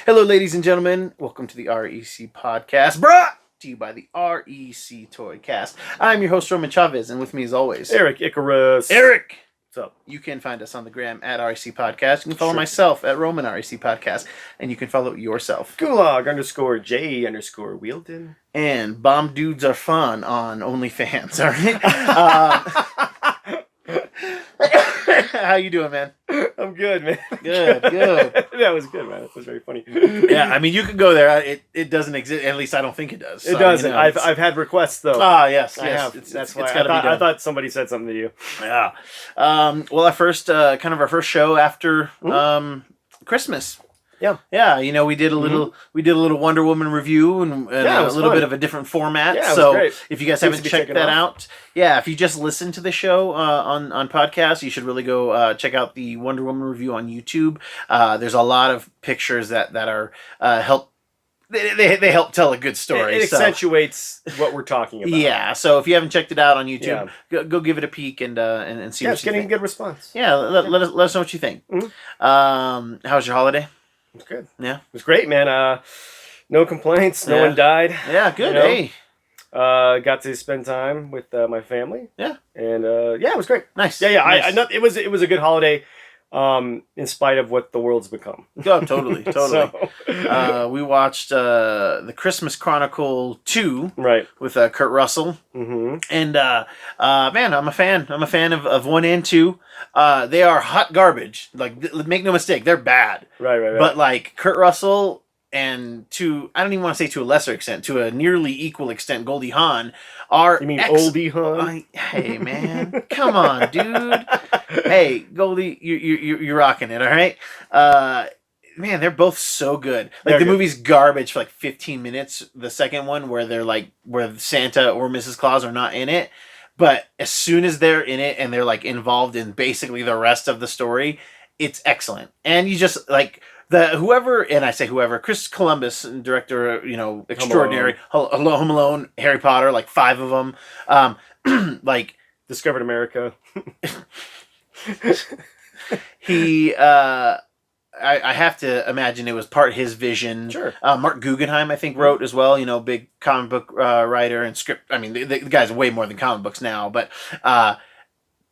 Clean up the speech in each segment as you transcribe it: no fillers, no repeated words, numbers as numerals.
Hello, ladies and gentlemen. Welcome to the REC podcast, brought to you by the REC Toy Cast. I'm your host, Roman Chavez, and with me, as always, Erik Icarus. Eric! What's up? You can find us on the gram at REC Podcast. You can follow myself at Roman REC Podcast, and you can follow yourself. Gulag_J_Wielden. And Bomb Dudes Are Fun on OnlyFans, alright? How you doing, man? I'm good, man. Good. That was good, man. That was very funny. Yeah, I mean, you can go there. It doesn't exist. At least I don't think it does. It doesn't. I've had requests, though. Yes. I have. That's why it's gotta be done. I thought somebody said something to you. Yeah. Well, our first show after Christmas. Yeah. You know, we did a little Wonder Woman review and a little bit of a different format. Yeah, so great. if you guys haven't checked that out, if you just listen to the show on podcast, you should really go check out the Wonder Woman review on YouTube. There's a lot of pictures that are help. They help tell a good story. It accentuates what we're talking about. Yeah, so if you haven't checked it out on YouTube, go give it a peek and see what you think. Yeah, it's getting a good response. Yeah, let us know what you think. How was your holiday? It was good. Yeah. It was great, man. No complaints. No one died. Yeah, good. Hey. Got to spend time with my family. Yeah. And it was great. Nice. Yeah. Nice. It was a good holiday. In spite of what the world's become. Oh, totally. So, we watched the Christmas Chronicle 2 with Kurt Russell. Mm-hmm. And man, I'm a fan. I'm a fan of 1 and 2. They are hot garbage. Like, make no mistake, they're bad. Right. But like Kurt Russell and I don't even want to say to a lesser extent, to a nearly equal extent, Goldie Hawn are. You mean Oldie Hawn? Hey man, come on, dude. Hey, Goldie, you're rocking it, all right? Man, they're both so good. Like, the movie's garbage for like 15 minutes. The second one, where Santa or Mrs. Claus are not in it, but as soon as they're in it and they're like involved in basically the rest of the story, it's excellent. And you just like. Chris Columbus, director, extraordinary, Home Alone, Harry Potter, like 5 of them, like Discovered America. He, I have to imagine it was part his vision. Sure. Mark Guggenheim, I think, wrote as well. Big comic book writer and script. I mean, the guy's way more than comic books now, but.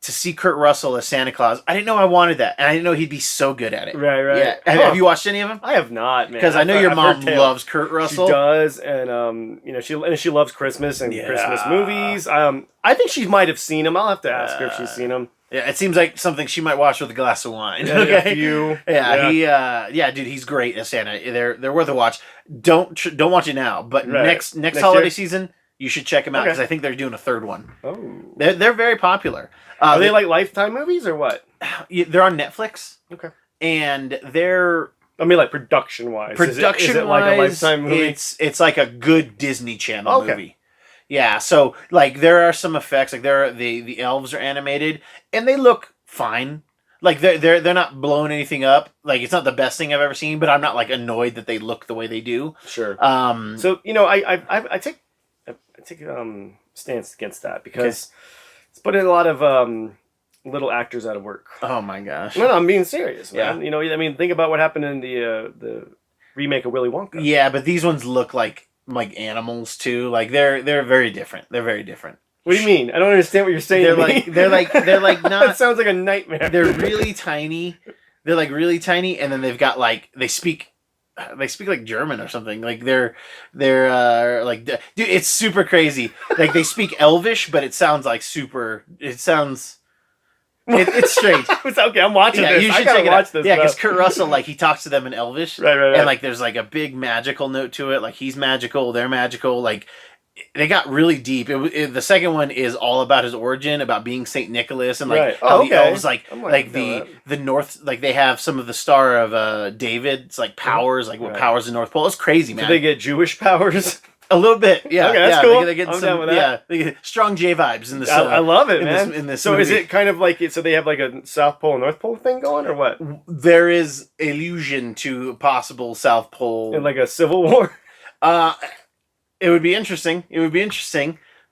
To see Kurt Russell as Santa Claus, I didn't know I wanted that, and I didn't know he'd be so good at it. Right. Yeah. Have you watched any of them? I have not, man. Because I know your mom loves Kurt Russell. She does, and she loves Christmas and Christmas movies. I think she might have seen them. I'll have to ask her if she's seen them. Yeah, it seems like something she might watch with a glass of wine. Yeah, okay. Dude, he's great as Santa. They're worth a watch. Don't watch it now, but next holiday season. You should check them out because I think they're doing a 3rd one. Oh, they're very popular. Are they like Lifetime movies or what? They're on Netflix. Okay, and they're. I mean, like production wise. Is it like a Lifetime movie? It's like a good Disney Channel movie. Yeah, so like there are some effects. Like the elves are animated and they look fine. Like they're not blowing anything up. Like it's not the best thing I've ever seen, but I'm not like annoyed that they look the way they do. Sure. So I take stance against that because it's putting a lot of little actors out of work. Oh my gosh! No, I'm being serious, man. Yeah. I mean, think about what happened in the remake of Willy Wonka. Yeah, but these ones look like animals too. Like they're very different. They're very different. What do you mean? I don't understand what you're saying. They're like not. That sounds like a nightmare. They're really tiny. They're like really tiny, and then they've got like they speak like German or something. Like they're like, dude, it's super crazy. Like they speak Elvish, but it sounds like super. It's strange. It's okay. I'm watching this. You should watch this. Yeah, because Kurt Russell, like he talks to them in Elvish, right. And like there's like a big magical note to it. Like he's magical, they're magical. Like they got really deep. The second one is all about his origin, about being Saint Nicholas, and like how the elves like the North, like they have some of the Star of David's like powers, like what powers the North Pole. It's crazy, man. Do they get Jewish powers? A little bit, yeah. Okay, that's cool. They get I'm some, down with that. They get strong J vibes in this. I love it, man. In this so movie. Is it kind of like so they have like a South Pole and North Pole thing going, or what? There is allusion to possible South Pole in like a civil war. It would be interesting.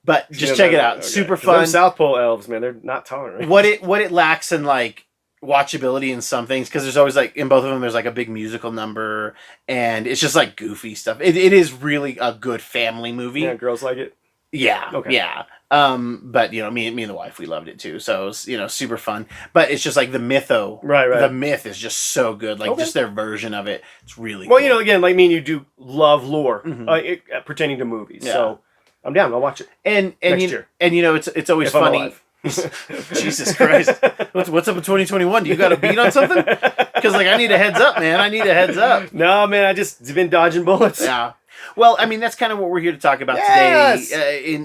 But just check it out. Okay. Super fun. South Pole elves, man, they're not tolerant. What it lacks in like watchability in some things, because there's always like in both of them there's like a big musical number, and it's just like goofy stuff. It is really a good family movie. Yeah, girls like it. Yeah. Okay. Yeah. But you know, me and the wife, we loved it too. So it was, you know, super fun. But it's just like the mytho. Right. The myth is just so good. Like just their version of it. It's really well, cool. you know, again, like me and you do love lore pertaining to movies. Yeah. So I'm down. I'll watch it. And next you, year. And you know, it's always If I'm funny. alive. Jesus Christ. What's up in 2021? Do you got a beat on something? Because like I need a heads up, man. I need a heads up. No, man, I just been dodging bullets. Yeah. Well, I mean, that's kind of what we're here to talk about today. In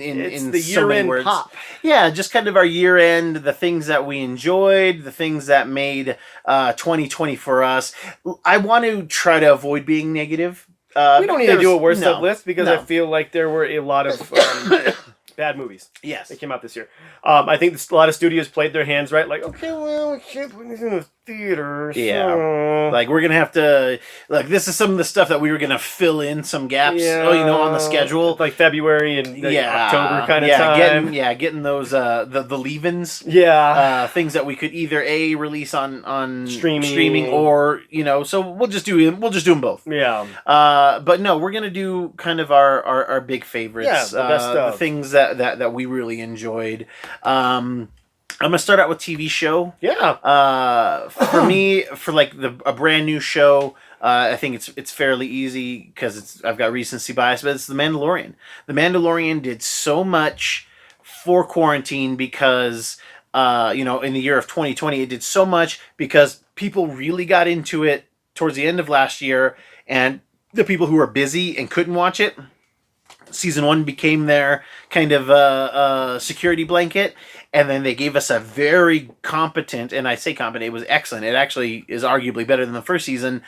the so many year-end words. pop. Yeah, just kind of our year end, the things that we enjoyed, the things that made 2020 for us. I want to try to avoid being negative. We don't need to do a worst no, of list because I feel like there were a lot of bad movies. Yes. That came out this year. I think a lot of studios played their hands right. Like, okay, well, we can't put this in the theater. So. Yeah. Like, we're going to have to... Like, this is some of the stuff that we were going to fill in some gaps, yeah. you know, on the schedule. Like February and October kind of time. Getting those, the leave-ins. Yeah. Things that we could either, A, release on streaming or, you know, so we'll just do them both. Yeah. But no, we're going to do kind of our big favorites. Yeah, the best the things that we really enjoyed. I'm gonna start out with TV show. Yeah. For me, for like a brand new show, I think it's fairly easy because I've got recency bias, but it's The Mandalorian. The Mandalorian did so much for quarantine because you know, in the year of 2020, it did so much because people really got into it towards the end of last year, and the people who were busy and couldn't watch it, season 1 became their kind of security blanket, and then they gave us a very competent, and I say competent, it was excellent. It actually is arguably better than the first season,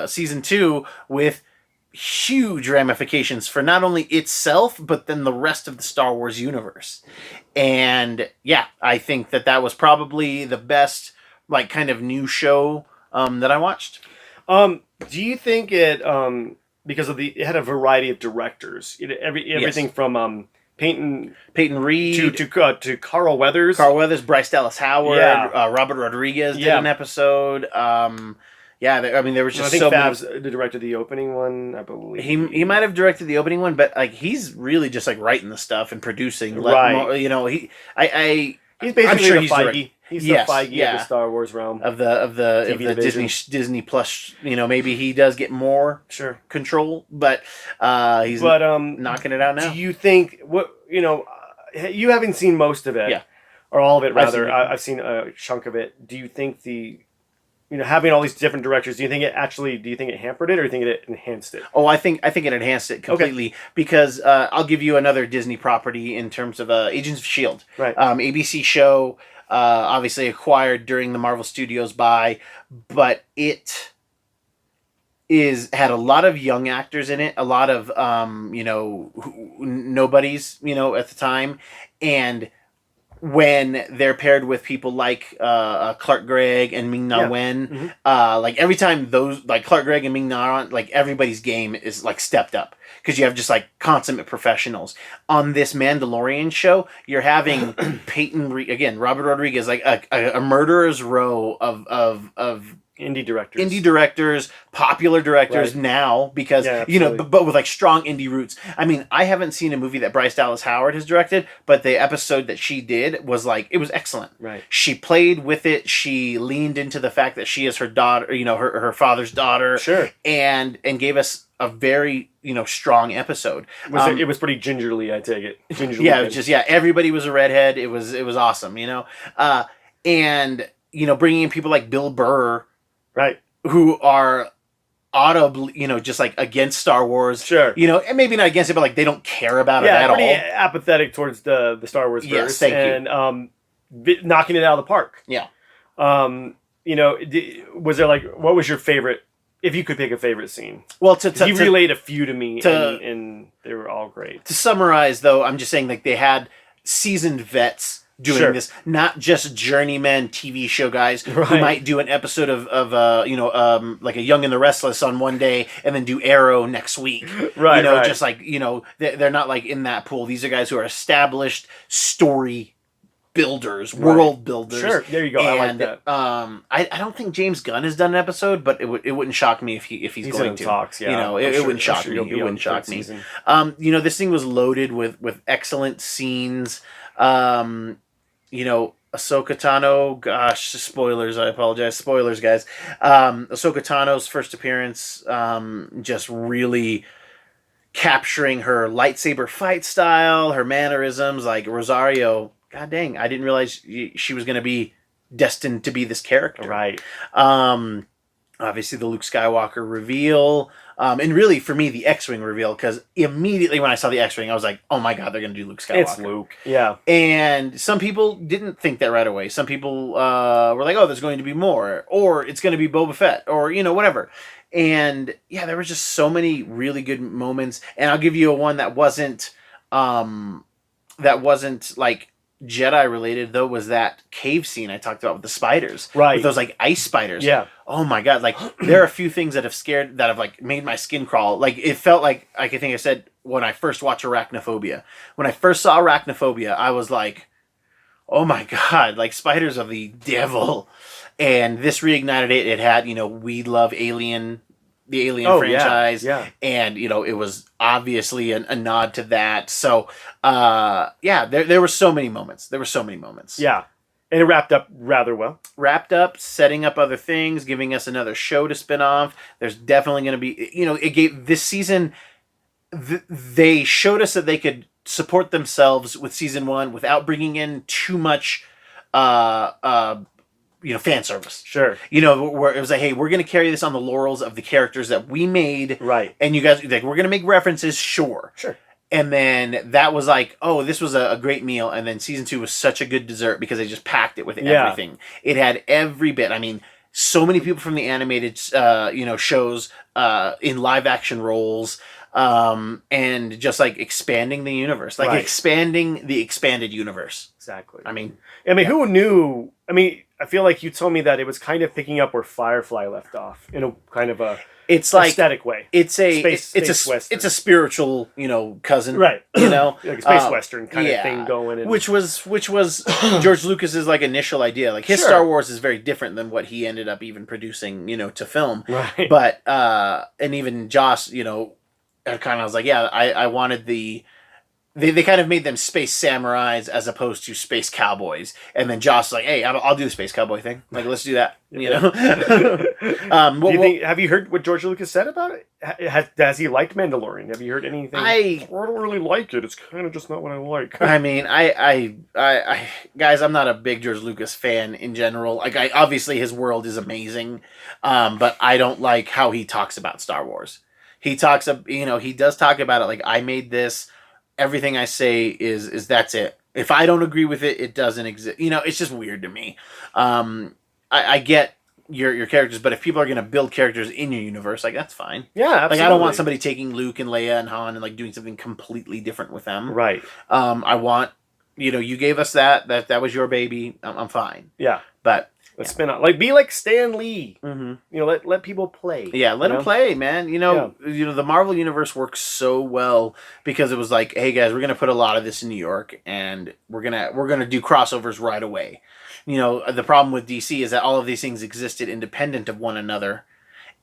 season 2, with huge ramifications for not only itself, but then the rest of the Star Wars universe. And yeah, I think that was probably the best, like, kind of new show that I watched. Do you think it... because it had a variety of directors. Everything from Peyton Reed to Carl Weathers. Bryce Dallas Howard, Robert Rodriguez did an episode. I mean, there was just so Fab's directed the opening one, I believe. He might have directed the opening one, but like he's really just like writing the stuff and producing. Right. You know, he's basically I'm sure the Feige. He's the Feige of the Star Wars realm of the Disney Plus. You know, maybe he does get more control, but he's knocking it out now. Do you think you haven't seen most of it, or all of it rather? I've seen a chunk of it. Do you think having all these different directors, do you think it hampered it, or do you think it enhanced it? Oh, I think it enhanced it completely because I'll give you another Disney property in terms of Agents of S.H.I.E.L.D. Right. ABC show, obviously acquired during the Marvel Studios buy, but it had a lot of young actors in it, a lot of nobodies, at the time, and when they're paired with people like Clark Gregg and Ming-Na Wen, like every time those, like Clark Gregg and Ming-Na, like everybody's game is like stepped up because you have just like consummate professionals. On this Mandalorian show, you're having Robert Rodriguez, like a murderer's row of indie directors, popular directors now, because but with like strong indie roots. I mean, I haven't seen a movie that Bryce Dallas Howard has directed, but the episode that she did was like, it was excellent. Right. She played with it. She leaned into the fact that she is her daughter, her father's daughter. Sure. And gave us a very strong episode. It was pretty gingerly, I take it. Gingerly. Yeah, it was just everybody was a redhead. It was awesome. And bringing in people like Bill Burr. Right. Who are audibly, just like against Star Wars. Sure. And maybe not against it, but like they don't care about it at all. Yeah, apathetic towards the Star Wars verse. Yes, thank you. Knocking it out of the park. Yeah. Was there what was your favorite, if you could pick a favorite scene? Well, you relayed a few to me, and they were all great. To summarize, though, I'm just saying like they had seasoned vets doing this, not just journeyman TV show guys who might do an episode of like a Young and the Restless on one day and then do Arrow next week. Right. Just like they're not like in that pool. These are guys who are established story builders, world builders. Sure, there you go. I like that. I don't think James Gunn has done an episode, but it wouldn't shock me if he's going to. Talks, yeah. You know, it wouldn't shock me. It wouldn't shock me. You know, this thing was loaded with excellent scenes. You know, Ahsoka Tano, gosh, spoilers, I apologize. Spoilers, guys. Ahsoka Tano's first appearance, just really capturing her lightsaber fight style, her mannerisms, like Rosario. God dang, I didn't realize she was going to be destined to be this character. Right. Obviously, the Luke Skywalker reveal. And really, for me, the X-Wing reveal, because immediately when I saw the X-Wing, I was like, oh my God, they're going to do Luke Skywalker. It's Luke, yeah. And some people didn't think that right away. Some people were like, oh, there's going to be more. Or it's going to be Boba Fett. Or, you know, whatever. And, yeah, there were just so many really good moments. And I'll give you one that wasn't like, Jedi related, though, was that cave scene I talked about with the spiders. Right. With those, like, ice spiders. Yeah. Oh, my God. Like, there are a few things that have, like, made my skin crawl. Like, it felt like I think I said when I first watched Arachnophobia. When I first saw Arachnophobia, I was like, oh, my God. Like, spiders are the devil. And this reignited it. It had, you know, we love Alien, the Alien franchise. Yeah. And, you know, it was obviously a nod to that. So, yeah, there were so many moments. Yeah. And it wrapped up rather well. Wrapped up, setting up other things, giving us another show to spin off. There's definitely going to be, you know, it gave this season, they showed us that they could support themselves with season 1 without bringing in too much, you know, fan service. Sure. You know, where it was like, hey, we're going to carry this on the laurels of the characters that we made. Right. And you guys, like, we're going to make references, sure. And then that was like, oh, this was a great meal. And then season 2 was such a good dessert because they just packed it with everything. It had every bit. I mean, so many people from the animated, you know, shows in live action roles. And just like expanding the universe, like expanding the expanded universe. Exactly. I mean, who knew? I mean, I feel like you told me that it was kind of picking up where Firefly left off in a kind of a aesthetic way. It's a Western. It's a spiritual, you know, cousin, right? You know, like a space Western kind of thing going. And... Which was George Lucas's like initial idea. Like his Star Wars is very different than what he ended up even producing, you know, to film. Right. But and even Joss, you know, kind of was like, yeah, I wanted the. They kind of made them space samurais as opposed to space cowboys. And then Joss was like, hey, I'll do the space cowboy thing. Like, let's do that. You know? Have you heard what George Lucas said about it? Has he liked Mandalorian? Have you heard anything? I don't really like it. It's kind of just not what I like. I mean, I guys, I'm not a big George Lucas fan in general. Like, obviously his world is amazing. But I don't like how he talks about Star Wars. He talks, you know, he does talk about it like, I made this. Everything I say is that's it. If I don't agree with it, it doesn't exist. You know, it's just weird to me. I get your characters, but if people are going to build characters in your universe, like, that's fine. Yeah, absolutely. Like, I don't want somebody taking Luke and Leia and Han and like doing something completely different with them. Right. I want, you know, you gave us that was your baby. I'm fine. Yeah. But let's spin out. Like, be like Stan Lee. Mm-hmm. You know, let people play. Yeah, let them play, man. You know, the Marvel universe works so well because it was like, hey guys, we're gonna put a lot of this in New York, and we're gonna do crossovers right away. You know, the problem with DC is that all of these things existed independent of one another.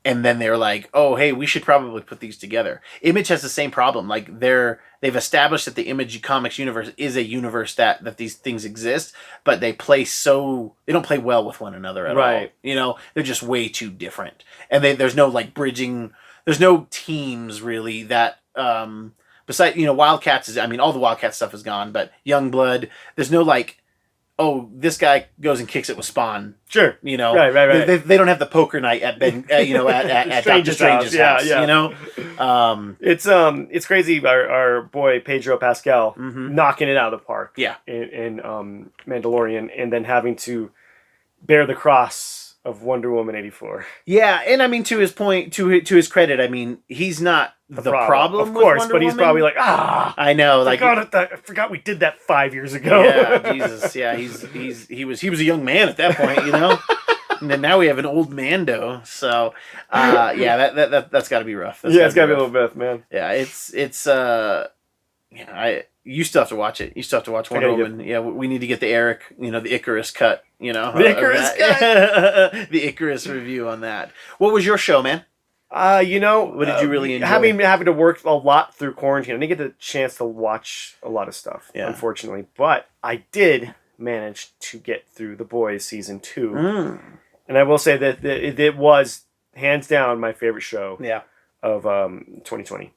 And then they're like, oh, hey, we should probably put these together. Image has the same problem. Like, they've established that the Image Comics universe is a universe that these things exist, but they don't play well with one another at all. You know, they're just way too different. And there's no, like, bridging. There's no teams, really, that, besides, you know, Wildcats all the Wildcat stuff is gone, but Youngblood, there's no, like, oh, this guy goes and kicks it with Spawn. Sure. You know, right. They don't have the poker night at Doctor Strange's house. Yeah. You know, it's crazy. Our boy Pedro Pascal knocking it out of the park. Yeah. In Mandalorian, and then having to bear the cross of Wonder Woman 84. Yeah, and I mean, to his point, to his credit, I mean, he's not the problem, of course, with Wonder but he's Woman. probably like, I know, like, I forgot we did that 5 years ago. Yeah, Jesus, yeah, he was a young man at that point, you know, and then now we have an old Mando, so yeah, that's got to be rough. It's got to be a little bit, man. Yeah, it's you still have to watch it. You still have to watch Wonder Woman. Yeah, we need to get the Eric, the Icarus cut. The Icarus cut. The Icarus review on that. What was your show, man? What did you really enjoy? Having to work a lot through quarantine, I didn't get the chance to watch a lot of stuff, unfortunately. But I did manage to get through The Boys season 2, and I will say that it was hands down my favorite show. Of 2020.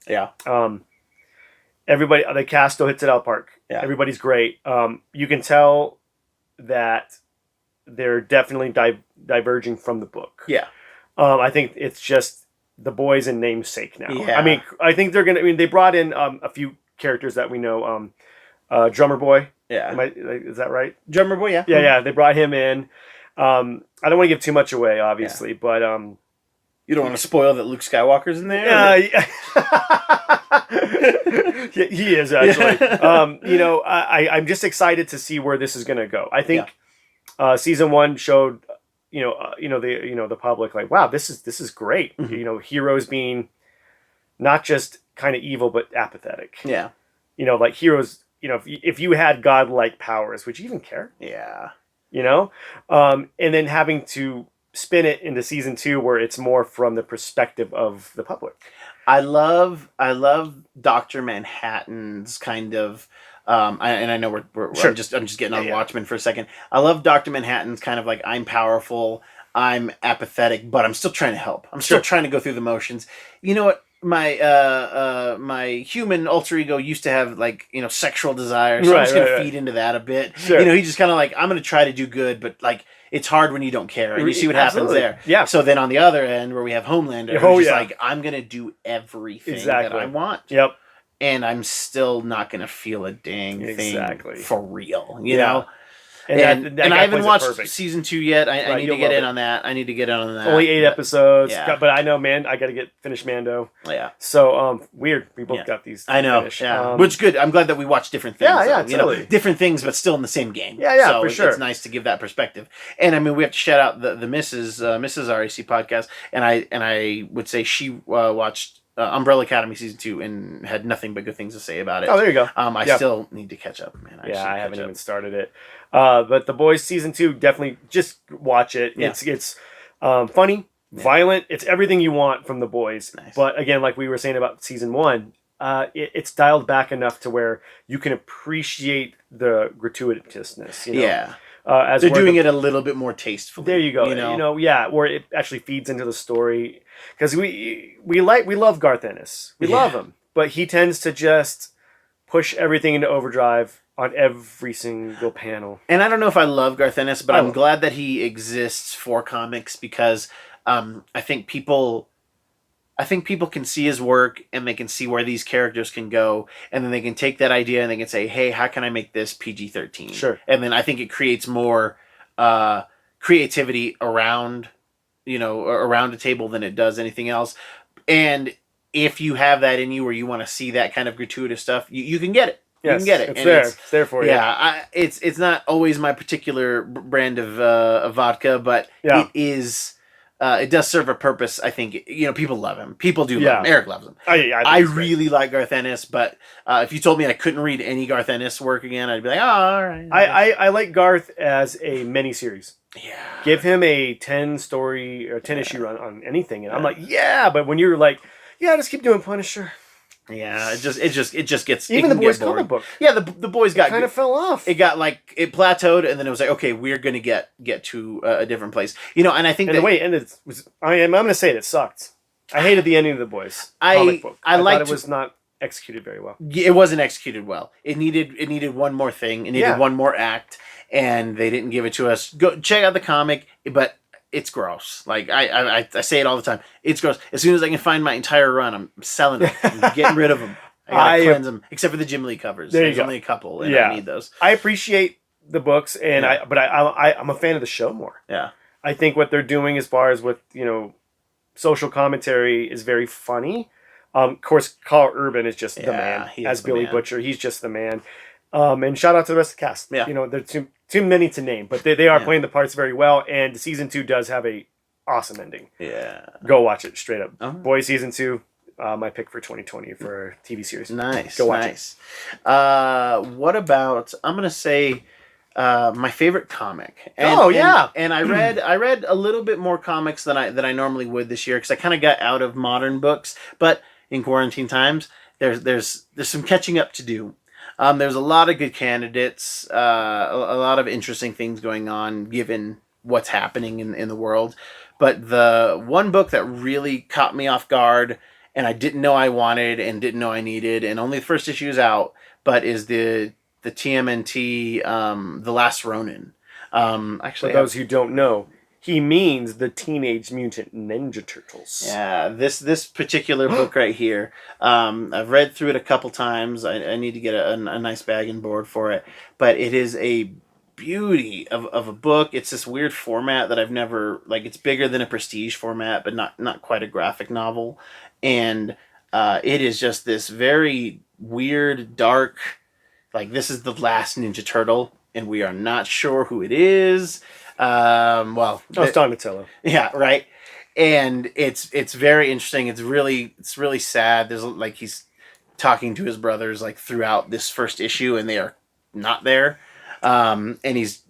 Everybody, the cast still hits it out of the park. Everybody's great. You can tell that they're definitely diverging from the book. I think it's just The Boys in namesake now. I mean, I think they're gonna. I mean, they brought in a few characters that we know. Drummer Boy. Is that right? Drummer Boy. Yeah. They brought him in. I don't want to give too much away, obviously, but you don't want to spoil that Luke Skywalker's in there. He is actually. I'm just excited to see where this is going to go. I think season 1 showed, the public like, wow, this is great. Heroes being not just kind of evil but apathetic. Like heroes. If you had godlike powers, would you even care? And then having to spin it into season 2 where it's more from the perspective of the public. I love Dr. Manhattan's kind of and I know we're I'm just getting on Watchmen for a second. I love Dr. Manhattan's kind of like, I'm powerful, I'm apathetic, but I'm still trying to help. I'm still trying to go through the motions. You know what? My human alter ego used to have like, sexual desire, so I'm just gonna feed into that a bit. He just kind of like, I'm gonna try to do good, but like it's hard when you don't care, and you see what happens there. So then on the other end, where we have Homelander, who's just like, I'm gonna do everything that I want. And I'm still not gonna feel a dang thing for real. You know. And I haven't watched season 2 yet. I need to get in on that. Only 8 episodes. But I know, man, I got to finish Mando. So, weird. We both got these. I know. Which is good. I'm glad that we watch different things. Totally. Different things, but still in the same game. So for sure. It's nice to give that perspective. And I mean, we have to shout out the Mrs. RAC podcast. And I would say she watched Umbrella Academy season 2 and had nothing but good things to say about it. Oh, there you go. I still need to catch up, man. I haven't even started it. But The Boys season 2, definitely just watch it. It's funny, violent. It's everything you want from The Boys. But again, like we were saying about season 1, it's dialed back enough to where you can appreciate the gratuitousness. As they're doing it a little bit more tastefully. There you go. Where it actually feeds into the story. Because we love Garth Ennis. We love him, but he tends to just push everything into overdrive on every single panel. And I don't know if I love Garth Ennis, but I'm glad that he exists for comics, because I think people can see his work and they can see where these characters can go, and then they can take that idea and they can say, hey, how can I make this PG-13? Sure. And then I think it creates more creativity around a table than it does anything else. And if you have that in you where you want to see that kind of gratuitous stuff, you can get it. You can get it. It's there for you. Yeah, it's not always my particular brand of vodka, but it is. It does serve a purpose. I think people love him. People do love him. Eric loves him. I really like Garth Ennis, but if you told me I couldn't read any Garth Ennis work again, I'd be like, oh, all right. I like Garth as a miniseries. Yeah. Give him a 10-story or 10-issue run on anything, and I'm like, but when you're like, just keep doing Punisher. Yeah, it just gets even the Boys comic book. Yeah, the Boys kind of fell off. It got it plateaued, and then it was like, okay, we're gonna get to a different place, and I think the way it ended was I'm gonna say it sucked. I hated the ending of the Boys comic book. I thought it was not executed very well. It wasn't executed well. It needed one more thing. It needed one more act, and they didn't give it to us. Go check out the comic, but it's gross. Like I say it all the time. It's gross. As soon as I can find my entire run, I'm selling it. I'm getting rid of them. I gotta cleanse them, except for the Jim Lee covers. There's only a couple, and I need those. I appreciate the books, and I'm a fan of the show more. Yeah, I think what they're doing as far as with social commentary is very funny. Of course, Carl Urban is just the man. As Billy Butcher, he's just the man. And shout out to the rest of the cast. Yeah. They're too many to name, but they are playing the parts very well. And season 2 does have a awesome ending. Yeah. Go watch it straight up. Uh-huh. Boys season 2, my pick for 2020 for a TV series. Nice. Go watch it. What about, I'm going to say my favorite comic. And I read a little bit more comics than I normally would this year because I kind of got out of modern books. But in quarantine times, there's some catching up to do. There's a lot of good candidates, a lot of interesting things going on given what's happening in the world. But the one book that really caught me off guard and I didn't know I wanted and didn't know I needed, and only the first issue is out, but is the TMNT The Last Ronin. Actually, for those who don't know, he means the Teenage Mutant Ninja Turtles. Yeah, this particular book right here, I've read through it a couple times. I need to get a nice bag and board for it, but it is a beauty of a book. It's this weird format that I've never, like, it's bigger than a prestige format, but not quite a graphic novel, and it is just this very weird, dark, like, this is the last Ninja Turtle, and we are not sure who it is. It's Donatello. Yeah, right. And it's very interesting. It's really sad. There's like he's talking to his brothers like throughout this first issue, and they are not there. And he's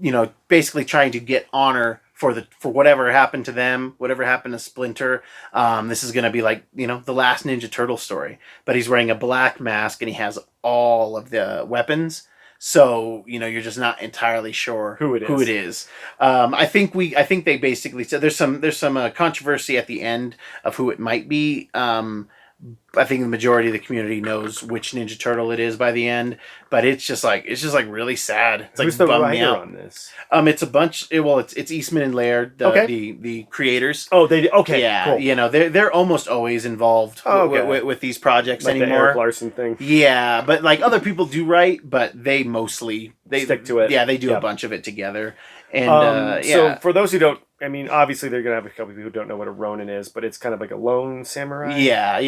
basically trying to get honor for whatever happened to them, whatever happened to Splinter. This is gonna be like the last Ninja Turtle story, but he's wearing a black mask and he has all of the weapons. So you're just not entirely sure who it is. I think they basically said there's some controversy at the end of who it might be. I think the majority of the community knows which Ninja Turtle it is by the end, but it's just like really sad. It's Who's like the bummed me writer out. on this? It's a bunch. It's Eastman and Laird, the creators. Oh, they okay. Yeah, cool. They're almost always involved with these projects like anymore. The Eric Larson thing. Yeah, but like other people do write, but they stick to it. Yeah, they do a bunch of it together. And so for those who don't, I mean, obviously they're gonna have a couple people who don't know what a Ronin is, but it's kind of like a lone samurai. Yeah,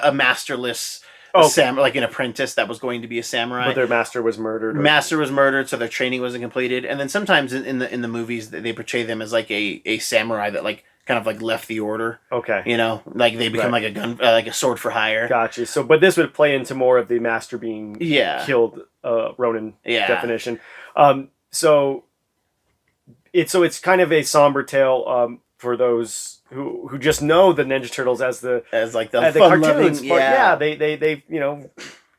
a masterless samurai, like an apprentice that was going to be a samurai, but their master was murdered. So their training wasn't completed. And then sometimes in the movies they portray them as like a samurai that like kind of like left the order. Okay, like they become like a gun, like a sword for hire. Gotcha. So, but this would play into more of the master being killed, Ronin definition. So it's kind of a somber tale for those who just know the Ninja Turtles as the cartoons. They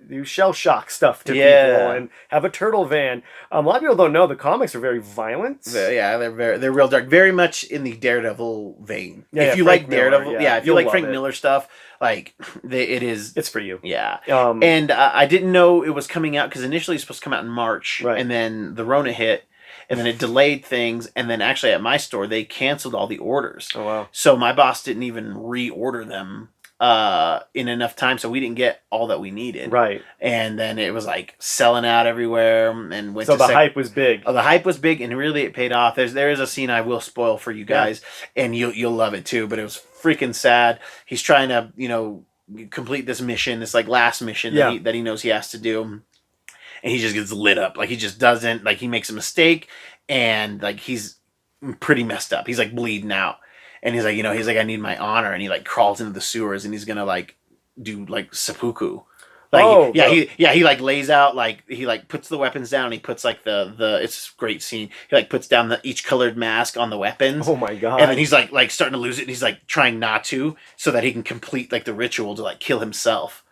do shell shock stuff to people and have a turtle van. A lot of people don't know the comics are very violent. They're real dark, very much in the Daredevil vein. If you Frank like Miller, Daredevil, if you like Frank Miller stuff, like it's for you. Yeah. And I didn't know it was coming out because initially it's supposed to come out in March, and then the Rona hit. And then it delayed things, and then actually at my store they canceled all the orders. Oh wow! So my boss didn't even reorder them in enough time, so we didn't get all that we needed. Right. And then it was like selling out everywhere, and went. So the hype was big. Oh, the hype was big, and really it paid off. There is a scene I will spoil for you guys, and you'll love it too. But it was freaking sad. He's trying to complete this mission, this like last mission that he knows he has to do. And he just gets lit up. Like, he just doesn't, like, he makes a mistake, and, like, he's pretty messed up. He's, like, bleeding out. And he's like, I need my honor. And he, like, crawls into the sewers, and he's gonna, like, do, like, seppuku. Like, he, like, lays out, like, he, like, puts the weapons down, and he puts, like, it's a great scene. He, like, puts down each colored mask on the weapons. Oh, my God. And then he's, like, starting to lose it, and he's, like, trying not to, so that he can complete, like, the ritual to, like, kill himself.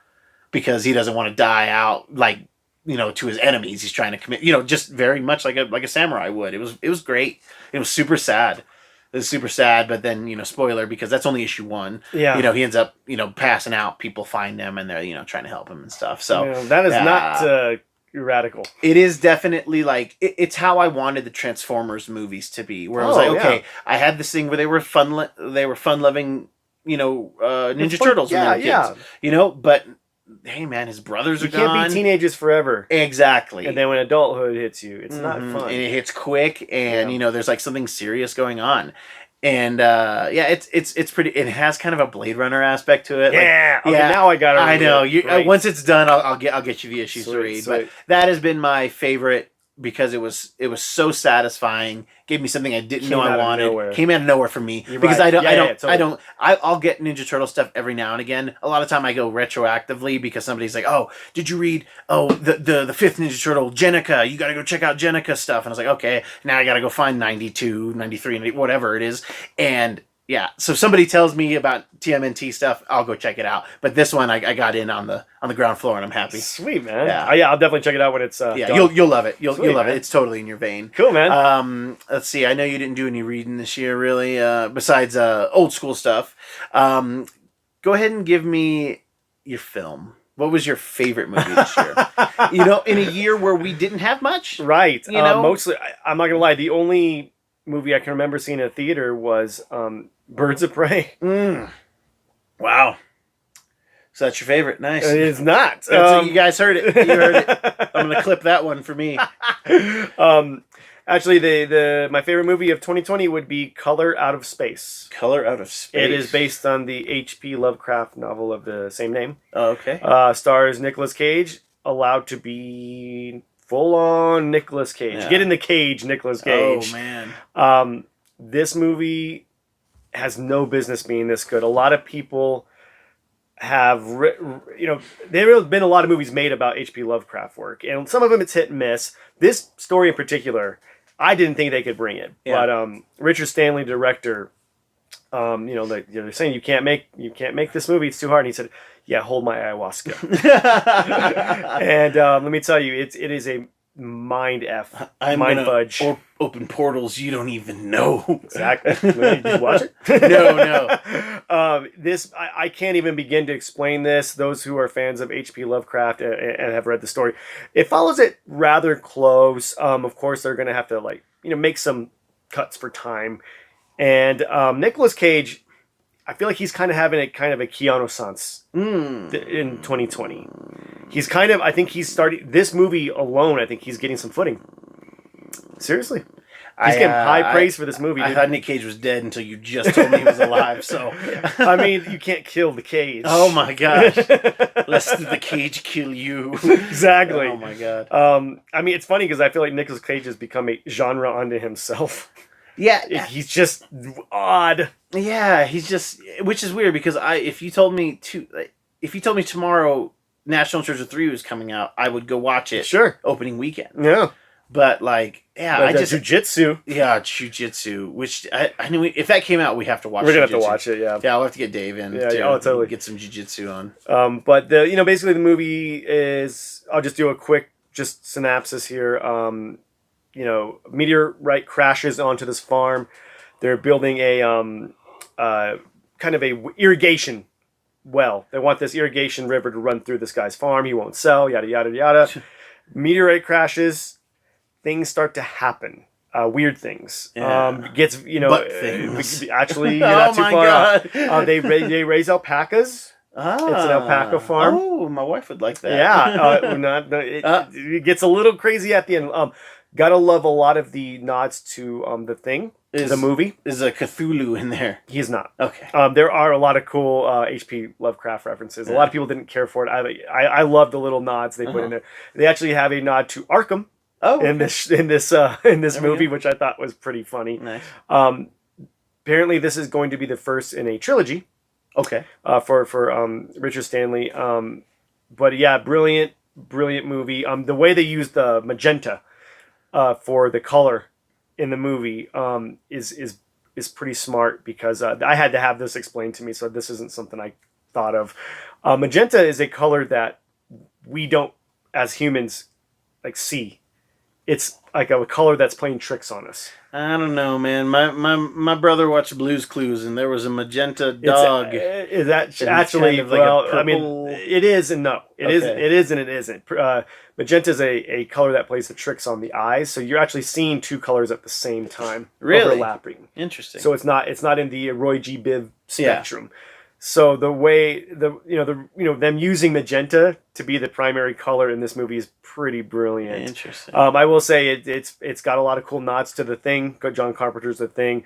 Because he doesn't want to die out, like, to his enemies. He's trying to commit, just very much like a samurai would. It was great. It was super sad. It was super sad, but then, spoiler, because that's only issue 1. Yeah. He ends up, passing out. People find him, and they're, trying to help him and stuff. So that is not radical. It is definitely like, it's how I wanted the Transformers movies to be, where I was okay, I had this thing where they were fun-loving, Ninja Turtles when they were kids. But hey man, his brothers are gone. You can't be teenagers forever. Exactly. And then when adulthood hits you, it's not fun. And it hits quick, and there's like something serious going on. And it's pretty. It has kind of a Blade Runner aspect to it. Yeah. Like, okay, now I got it. I know. Once it's done, I'll get you the issues to read. But that has been my favorite because it was so satisfying. Gave me something I didn't know I wanted. Nowhere. Came out of nowhere for me. You're because right. Totally. I'll get Ninja Turtle stuff every now and again. A lot of time I go retroactively because somebody's like, "Oh, did you read the fifth Ninja Turtle, Jennika? You got to go check out Jennika stuff." And I was like, "Okay, now I got to go find 92, 93, whatever it is." And yeah, so if somebody tells me about TMNT stuff, I'll go check it out. But this one, I got in on the ground floor, and I'm happy. Sweet, man. Yeah, I'll definitely check it out when it's done. You'll love it. You'll love man. it. It's totally in your vein. Cool, man. Let's see. I know you didn't do any reading this year, really. Besides old school stuff. Go ahead and give me your film. What was your favorite movie this year? In a year where we didn't have much. Right. Mostly, I'm not gonna lie. The only movie I can remember seeing in a theater was Birds of Prey. Wow. So that's your favorite. Nice. It is not. You guys heard it. You heard it. I'm going to clip that one for me. Actually, my favorite movie of 2020 would be Color Out of Space. Color Out of Space. It is based on the H.P. Lovecraft novel of the same name. Oh, okay. Stars Nicolas Cage, allowed to be full-on Nicolas Cage. Yeah. Get in the cage, Nicolas Cage. Oh, man. This movie has no business being this good. A lot of people have, there have been a lot of movies made about H.P. Lovecraft work, and some of them it's hit and miss. This story in particular, I didn't think they could bring it, but Richard Stanley, director, they're saying you can't make this movie; it's too hard. And he said, "Yeah, hold my ayahuasca." And let me tell you, it is a mind fudge. Open portals you don't even know. Exactly. Did you watch it? No. This I can't even begin to explain this. Those who are fans of H.P. Lovecraft and have read the story, it follows it rather close. Of course, they're going to have to make some cuts for time. And Nicolas Cage, I feel like he's kind of having a Keanu Sans in 2020. He's I think he's starting this movie alone. I think he's getting some footing. Seriously. He's getting high praise for this movie. I thought Nick Cage was dead until you just told me he was alive. So, I mean, you can't kill the cage. Oh my gosh! Lest the cage kill you. Exactly. Oh my god. I mean, it's funny because I feel like Nicolas Cage has become a genre unto himself. Yeah, he's just odd. Yeah, he's just, which is weird because if you told me tomorrow National Treasure 3 was coming out, I would go watch it. Sure. Opening weekend. Yeah. But Jiu-Jitsu. Yeah, Jiu-Jitsu, which I knew if that came out, we have to watch. We're gonna have to watch it. Yeah. Yeah, I'll have to get Dave in. Yeah. Totally. Get some Jiu-Jitsu on. But basically the movie is. I'll just do a quick synopsis here. Meteorite crashes onto this farm. They're building a kind of a irrigation well. They want this irrigation river to run through this guy's farm. He won't sell. Yada yada yada. Meteorite crashes. Things start to happen. Weird things. Yeah. Butt things. Actually, you're not too far off. They raise alpacas. It's an alpaca farm. Oh, my wife would like that. Yeah. It gets a little crazy at the end. Gotta love a lot of the nods to The Thing, the movie. Is a Cthulhu in there? He's not. Okay. There are a lot of cool H.P. Lovecraft references. A lot of people didn't care for it. I love the little nods they put in there. They actually have a nod to Arkham. Oh, okay. in this movie, which I thought was pretty funny. Nice. Apparently, this is going to be the first in a trilogy. Okay. For Richard Stanley. But yeah, brilliant movie. The way they used the magenta for the color in the movie is pretty smart because I had to have this explained to me, so this isn't something I thought of. Magenta is a color that we don't, as humans, see. It's like a color that's playing tricks on us. I don't know, man. My brother watched Blue's Clues, and there was a magenta dog. Is that actually? I mean, it is and no. It is and it isn't. Magenta is a color that plays the tricks on the eyes, so you're actually seeing two colors at the same time, overlapping. Interesting. So it's not in the Roy G. Biv spectrum. Yeah. So the way them using magenta to be the primary color in this movie is pretty brilliant. Interesting. I will say it's got a lot of cool nods to The Thing. John Carpenter's The Thing.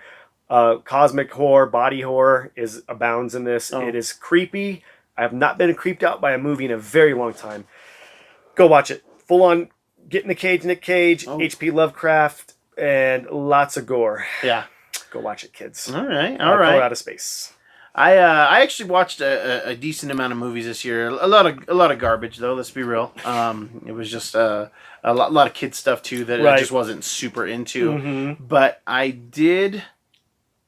Cosmic horror, body horror abounds in this. Oh. It is creepy. I have not been creeped out by a movie in a very long time. Go watch it. Full on Get in the Cage, Nick Cage, H.P. Lovecraft, and lots of gore. Yeah. Go watch it, kids. All right. Color Out of Space. I actually watched a decent amount of movies this year. A lot of garbage though. Let's be real. It was just a lot of kid stuff too that I just wasn't super into. Mm-hmm. But I did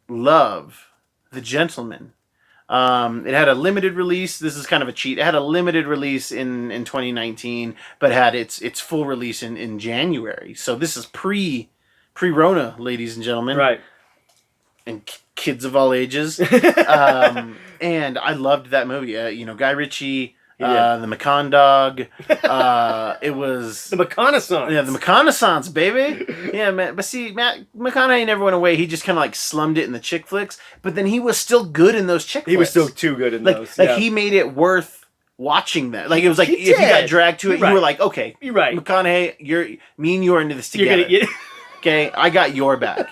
love The Gentleman. It had a limited release. This is kind of a cheat. It had a limited release in 2019, but had its full release in January. So this is pre-Rona, ladies and gentlemen. Right. And kids of all ages. And I loved that movie. Guy Ritchie, the McCon dog. It was the McConaissance. Yeah, the McConaissance, baby. Yeah, man. But see, Matt McConaughey never went away. He just kind of like slummed it in the chick flicks. But then he was still good in those chick flicks. He was still too good in those. Like he made it worth watching that. Like it was like if you got dragged to it, you were like, okay, you're right. McConaughey, me and you are into this together. Okay, I got your back.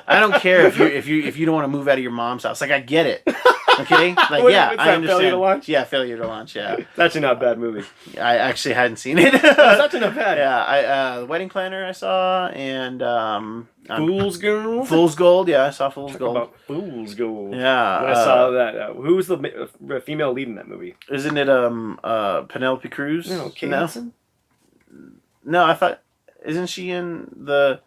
I don't care if you don't want to move out of your mom's house. Like I get it. Okay, like I understand. Failure to Launch. Yeah, Failure to Launch. Yeah, it's actually not a bad movie. I actually hadn't seen it. It's actually not bad. Yeah, The Wedding Planner I saw, and Fool's Gold. Fool's Gold. Yeah, I saw Fool's Gold. About Fool's Gold. Yeah, when I saw that. Who was the female lead in that movie? Isn't it Penelope Cruz? No, Kate Hudson? No, I thought isn't she in the?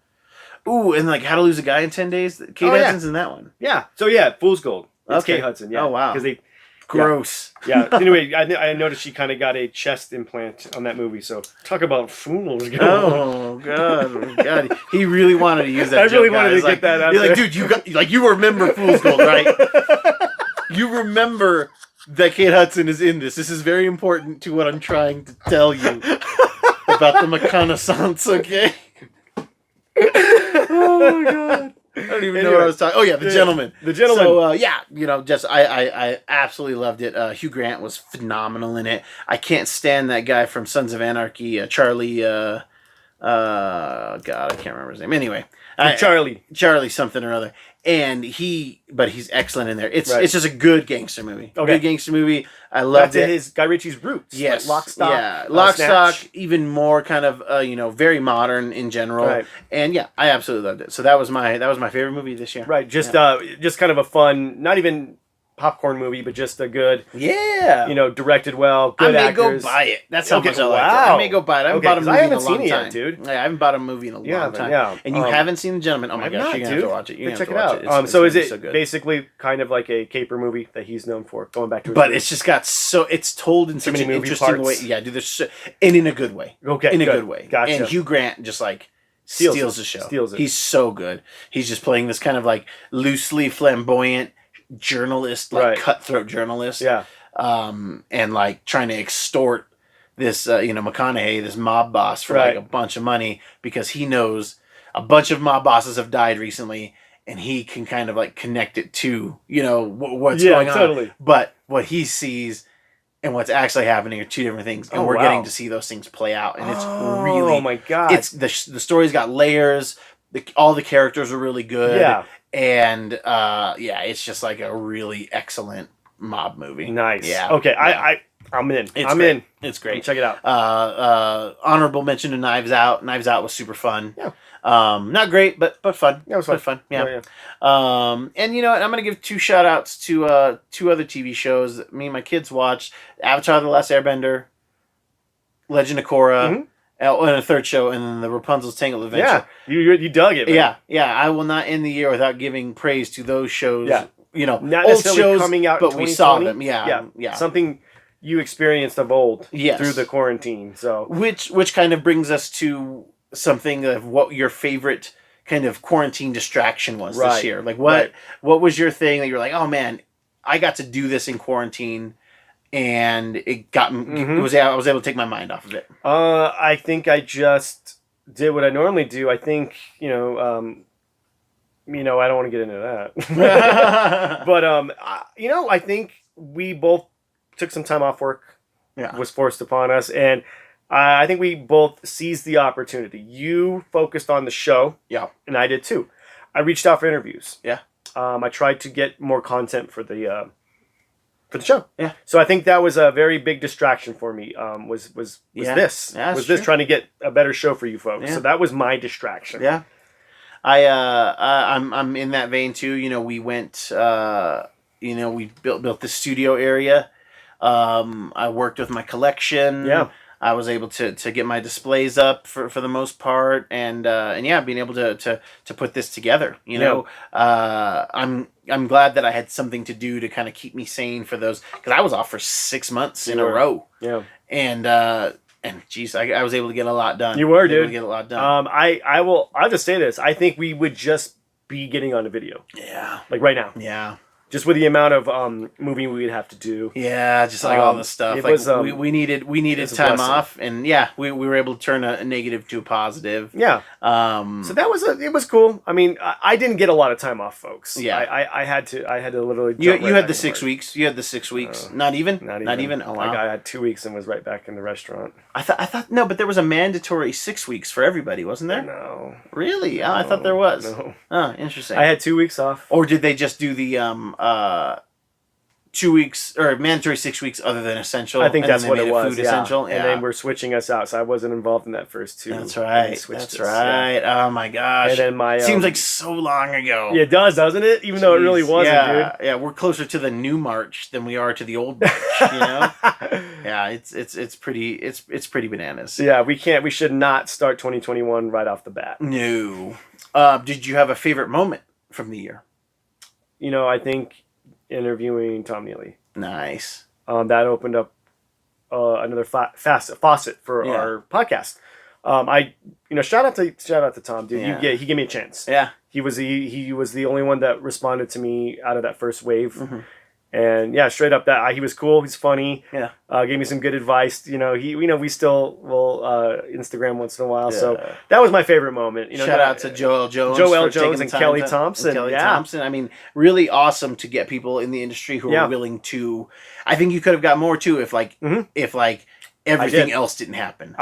Ooh, and like How to Lose a Guy in 10 Days. Kate Hudson's in that one. Yeah. So Fool's Gold. It's Kate Hudson. Yeah. Oh wow. Because they. Gross. Yeah. Anyway, I noticed she kind of got a chest implant on that movie. So talk about Fool's Gold. Oh God. He really wanted to use that. I really wanted to get that out. You're like, dude, you remember Fool's Gold, right? You remember that Kate Hudson is in this. This is very important to what I'm trying to tell you about the McConaissance. Okay. Oh my God. I don't even know what I was talking. Oh yeah, The Gentleman. The Gentleman. So I absolutely loved it. Hugh Grant was phenomenal in it. I can't stand that guy from Sons of Anarchy, Charlie. God, I can't remember his name. Anyway, Charlie something or other. And but he's excellent in there. It's just a good gangster movie. Okay. Good gangster movie. I loved it. His Guy Ritchie's roots. Yes. Like Lock, Stock. Yeah. Lock, Stock, even more kind of very modern in general. Right. And yeah, I absolutely loved it. So that was my favorite movie this year. Right. Just kind of a fun, not even popcorn movie, but just a good, directed well, good actors. I may go buy it. That's how much I like it. I may go buy it. I haven't bought a movie in a long time. Yet, dude. Yeah, I haven't bought a movie in a long time. Yeah. And you haven't seen The Gentleman. Oh my gosh, you're going to have to watch it. You're going to check it out. So is it basically kind of like a caper movie that he's known for, going back to his it's just got it's told in such an interesting way. Yeah, dude, and in a good way. Okay. In a good way. Gotcha. And Hugh Grant just like steals the show. Steals it. He's so good. He's just playing this kind of like loosely flamboyant journalist, cutthroat journalist, and like trying to extort this, McConaughey, this mob boss, for like a bunch of money because he knows a bunch of mob bosses have died recently, and he can kind of like connect it to what's going on. Totally. But what he sees and what's actually happening are two different things, and we're getting to see those things play out, and it's really oh my God, it's the story's got layers. All the characters are really good. Yeah. And it's just like a really excellent mob movie. Nice. Yeah. Okay. Yeah. I'm in. I'm in. It's great. Check it out. Honorable mention to Knives Out. Knives Out was super fun. Yeah. Not great, but fun. Yeah, it was fun. Yeah. And you know what? I'm gonna give 2 shout outs to 2 other TV shows that me and my kids watched: Avatar: The Last Airbender, Legend of Korra. Mm-hmm. And a 3rd show, and then the Rapunzel's Tangled Adventure. Yeah, you dug it, man. Yeah. I will not end the year without giving praise to those shows. Yeah. Not old shows coming out, but we saw them. Yeah. Something you experienced of old. Yes. Through the quarantine. So which kind of brings us to something of what your favorite kind of quarantine distraction was this year. Like what was your thing that you were like, oh man, I got to do this in quarantine. And it got I was able to take my mind off of it. I think I just did what I normally do. I think I don't want to get into that, but I think we both took some time off work. Yeah, was forced upon us, and I think we both seized the opportunity. You focused on the show, and I did too. I reached out for interviews. Yeah, I tried to get more content for the for the show. Yeah. So I think that was a very big distraction for me. Was this trying to get a better show for you folks? Yeah. So that was my distraction. Yeah. I'm in that vein too. You know, we went. We built the studio area. I worked with my collection. Yeah. I was able to get my displays up for the most part, and being able to put this together. You know, I'm glad that I had something to do to kind of keep me sane for those, because I was off for 6 months in a row. Yeah. And geez, I was able to get a lot done. You were, dude. Able to get a lot done. I'll just say this. I think we would just be getting on a video. Yeah. Like right now. Yeah. Just with the amount of moving we would have to do. Yeah, just like all the stuff. Like was, we needed time off, and we were able to turn a negative to a positive. Yeah. So it was cool. I mean, I didn't get a lot of time off, folks. Yeah. I had to literally. You had the 6 weeks. You had the 6 weeks. Not even. Oh, wow. I had 2 weeks and was right back in the restaurant. I thought no, but there was a mandatory 6 weeks for everybody, wasn't there? No. Really? Oh, I thought there was. No. Oh, interesting. I had 2 weeks off. Or did they just do the 2 weeks or mandatory 6 weeks other than essential? I think that's what it was. Food essential. And then we're switching us out, so I wasn't involved in that first 2. That's right. That's right. Yeah. Oh my gosh. And then my seems like so long ago. Yeah, it does, doesn't it? Even though it really wasn't, dude. Yeah, we're closer to the new March than we are to the old March. You know. Yeah, it's pretty bananas. Yeah, we should not start 2021 right off the bat. No. Did you have a favorite moment from the year? You know, I think interviewing Tom Neely. Nice. That opened up another faucet for our podcast. Shout out to Tom, dude. Yeah. He gave me a chance. Yeah. He was the only one that responded to me out of that first wave. Mm-hmm. And yeah, straight up that he was cool. He's funny. Yeah. Gave me some good advice. You know, we still will Instagram once in a while. Yeah. So that was my favorite moment. You know, shout out to Joel Jones and Kelly Thompson. Thompson. I mean, really awesome to get people in the industry who are willing to. I think you could have got more too if everything else didn't happen.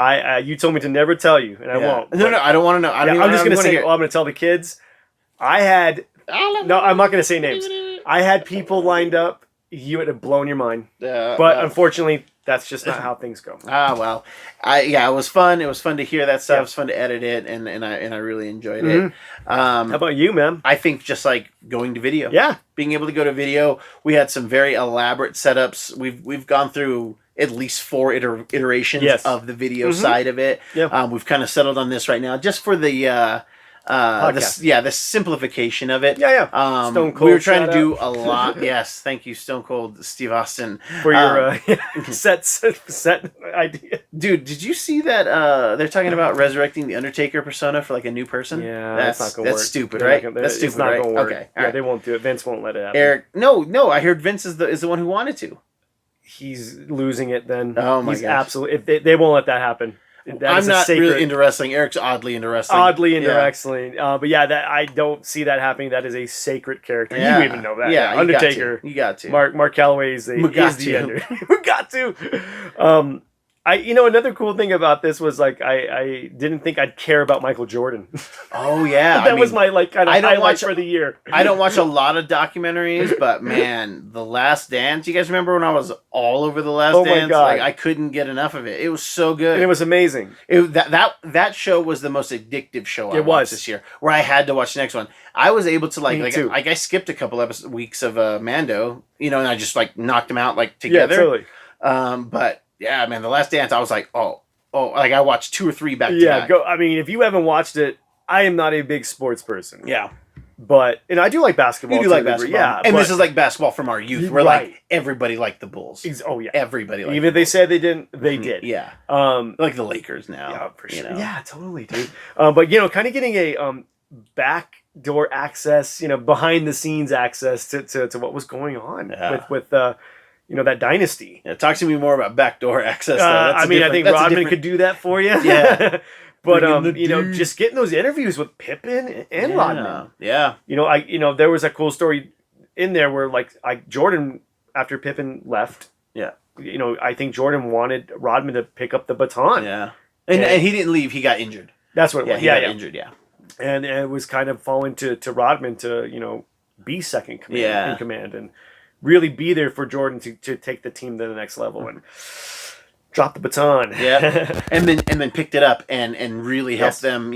You told me to never tell you, and I won't. No, I don't want to know. I'm just gonna say. I'm gonna tell the kids. I'm not gonna say names. I had people lined up. You would have blown your mind. But unfortunately, that's just not how things go. Well. It was fun. It was fun to hear that stuff. It was fun to edit it, and I really enjoyed it. How about you, man? I think just like going to video. Yeah. Being able to go to video. We had some very elaborate setups. We've gone through at least 4 iterations of the video side of it. Yeah. We've kind of settled on this right now just for the the simplification of it. Yeah. Stone Cold. We were trying to do a lot. Yes, thank you, Stone Cold Steve Austin, for your set idea. Dude, did you see that they're talking about resurrecting the Undertaker persona for like a new person? Yeah, that's not gonna work. That's stupid, right? That's stupid. It's not gonna work. Okay, they won't do it. Vince won't let it happen. Eric, no. I heard Vince is the one who wanted to. He's losing it. Then he's gosh. Absolutely. They won't let that happen. I'm not really into wrestling. Eric's oddly into wrestling. Wrestling. But that I don't see that happening. That is a sacred character. Yeah. You even know that. Yeah, Undertaker. You got to. Mark Calloway is the Undertaker. We got to. Another cool thing about this was like I didn't think I'd care about Michael Jordan. Oh yeah, that was my kind of highlight for the year. I don't watch a lot of documentaries, but man, The Last Dance. You guys remember when I was all over The Last Dance? My God. Like I couldn't get enough of it. It was so good, and it was amazing. That show was the most addictive show I watched this year, where I had to watch the next one. I was able to I skipped a couple weeks of Mando, and I just knocked them out together. Yeah, totally. But. Yeah, man, The Last Dance, I was like, I watched 2 or 3 back to back. Yeah, I mean, if you haven't watched it, I am not a big sports person. Yeah. But, I do like basketball. You do like basketball. Yeah. And this is like basketball from our youth, where everybody liked the Bulls. Oh, yeah. Everybody liked Even if they said they didn't, they did. Yeah. Like the Lakers now. Yeah, for sure. Yeah, totally, dude. But, kind of getting a backdoor access, behind the scenes access to what was going on with that dynasty. Yeah, talk to me more about backdoor access. I think Rodman could do that for you. Yeah. But just getting those interviews with Pippen and Rodman. Yeah. There was a cool story in there where Jordan, after Pippen left. Yeah. I think Jordan wanted Rodman to pick up the baton. Yeah. And he didn't leave. He got injured. That's what it was. He got injured. Yeah. And it was kind of falling to Rodman to be second in command and. really be there for Jordan to take the team to the next level and drop the baton. Yeah, and then picked it up and really helped them,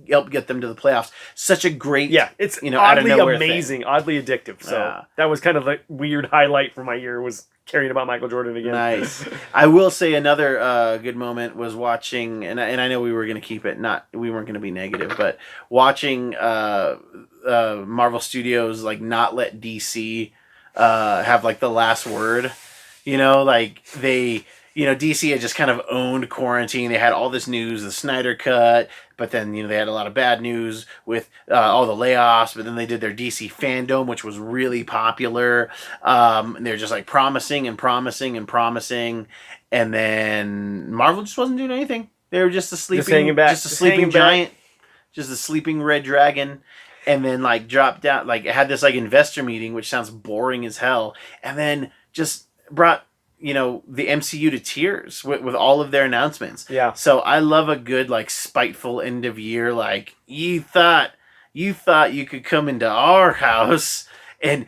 help get them to the playoffs. Such a great, it's oddly out of nowhere amazing, thing. Oddly addictive. So that was kind of a weird highlight for my year, was caring about Michael Jordan again. Nice. I will say another good moment was watching, and I know we were going to keep it, we weren't going to be negative, but watching Marvel Studios not let DC have the last word. DC had just kind of owned quarantine. They had all this news, the Snyder Cut, but then, they had a lot of bad news with all the layoffs, but then they did their DC fandom, which was really popular. And they were just promising and promising and promising. And then Marvel just wasn't doing anything. They were just a sleeping giant, just a sleeping red dragon. And then dropped down, had this investor meeting, which sounds boring as hell. And then just brought the MCU to tears with all of their announcements. Yeah. So I love a good spiteful end of year. You thought you could come into our house and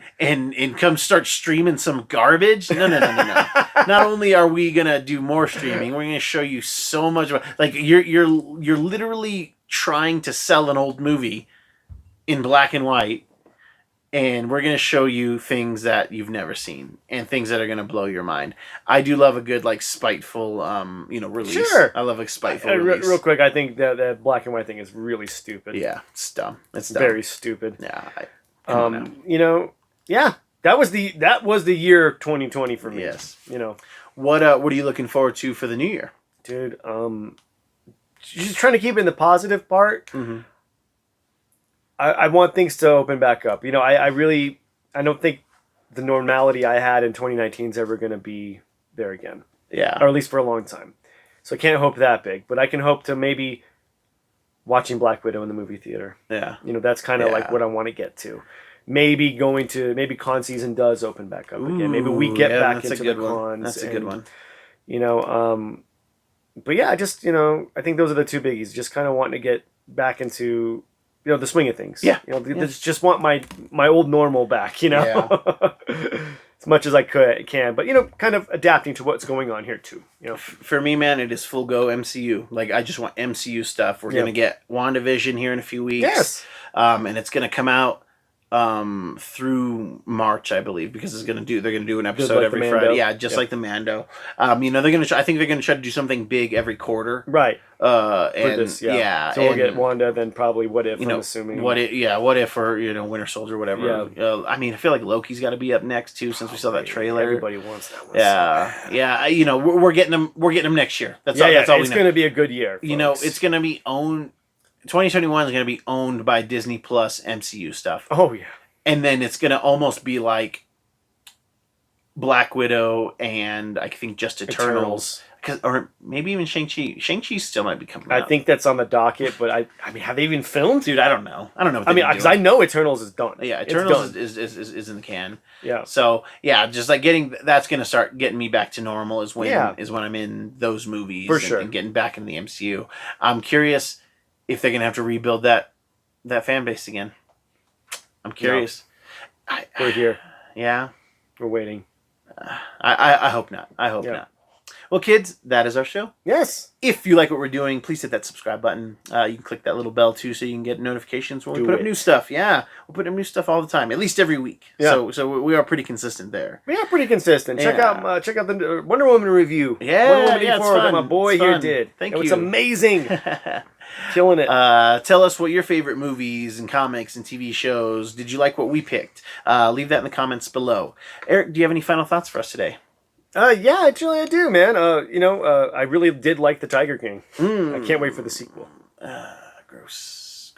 come start streaming some garbage? No. Not only are we gonna do more streaming, we're gonna show you so much. You're literally trying to sell an old movie in black and white. And we're going to show you things that you've never seen and things that are going to blow your mind. I do love a good, spiteful, release. Sure. I love a spiteful release. Real quick, I think that black and white thing is really stupid. Yeah, it's dumb. It's dumb. Very stupid. Yeah. That was the year 2020 for me. Yes. What are you looking forward to for the new year? Dude, just trying to keep in the positive part. Mm-hmm. I want things to open back up. I don't think the normality I had in 2019 is ever going to be there again. Yeah. Or at least for a long time. So I can't hope that big, but I can hope to maybe watching Black Widow in the movie theater. Yeah. That's kind of what I want to get to. Maybe con season does open back up again. Maybe we get back into the cons. That's a good one. But yeah, I think those are the two biggies. Just kind of wanting to get back into the swing of things. Yeah. Just want my old normal back, Yeah. As much as I can. But, kind of adapting to what's going on here, too. For me, man, it is full go MCU. I just want MCU stuff. We're going to get WandaVision here in a few weeks. Yes. And it's going to come out through March, I believe, because they're gonna do an episode every Friday. Yeah, just like the Mando. I think they're gonna try to do something big every quarter. Right. So we'll get Wanda, then probably What If. I'm assuming What If, or Winter Soldier, whatever. Yeah. I feel like Loki's got to be up next too, since we saw that trailer. Everybody wants that one. Yeah. We're getting them. We're getting them next year. That's all. It's gonna be a good year. Folks. It's gonna be owned. 2021 is going to be owned by Disney Plus MCU stuff. Oh, yeah. And then it's going to almost be like Black Widow and I think just Eternals. Or maybe even Shang-Chi. Shang-Chi still might be coming out. I think that's on the docket, but I mean, have they even filmed? Dude, I don't know. Because I know Eternals is done. Yeah, Eternals is in the can. Yeah. So, yeah, just that's going to start getting me back to normal is when I'm in those movies. For sure. And getting back in the MCU. I'm curious if they're going to have to rebuild that fan base again. I'm curious. No. We're here. Yeah. We're waiting. I hope not. I hope not. Well, kids, that is our show. Yes. If you like what we're doing, please hit that subscribe button. You can click that little bell, too, so you can get notifications when we put up new stuff. Yeah. We'll put up new stuff all the time, at least every week. Yeah. So we are pretty consistent there. We are pretty consistent. Check out the Wonder Woman review. Yeah. Wonder Woman it's fun. That my boy here did. Thank you. It's amazing. Killing it. Tell us what your favorite movies and comics and TV shows. Did you like what we picked? Leave that in the comments below. Eric, do you have any final thoughts for us today? Yeah, actually I do, man. I really did like The Tiger King. I can't wait for the sequel. Gross.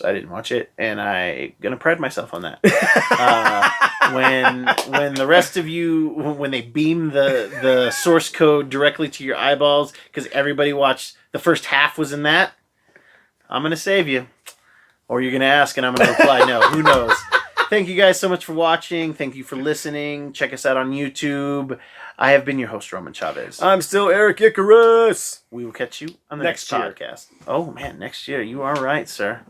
I didn't watch it, and I'm gonna pride myself on that. When the rest of you, when they beam the source code directly to your eyeballs, because everybody watched the first half was in that, I'm gonna save you, or you're gonna ask, and I'm gonna reply no. Who knows? Thank you guys so much for watching. Thank you for listening. Check us out on YouTube. I have been your host, Roman Chavez. I'm still Eric Icarus. We will catch you on the next podcast. Oh, man, next year. You are right, sir.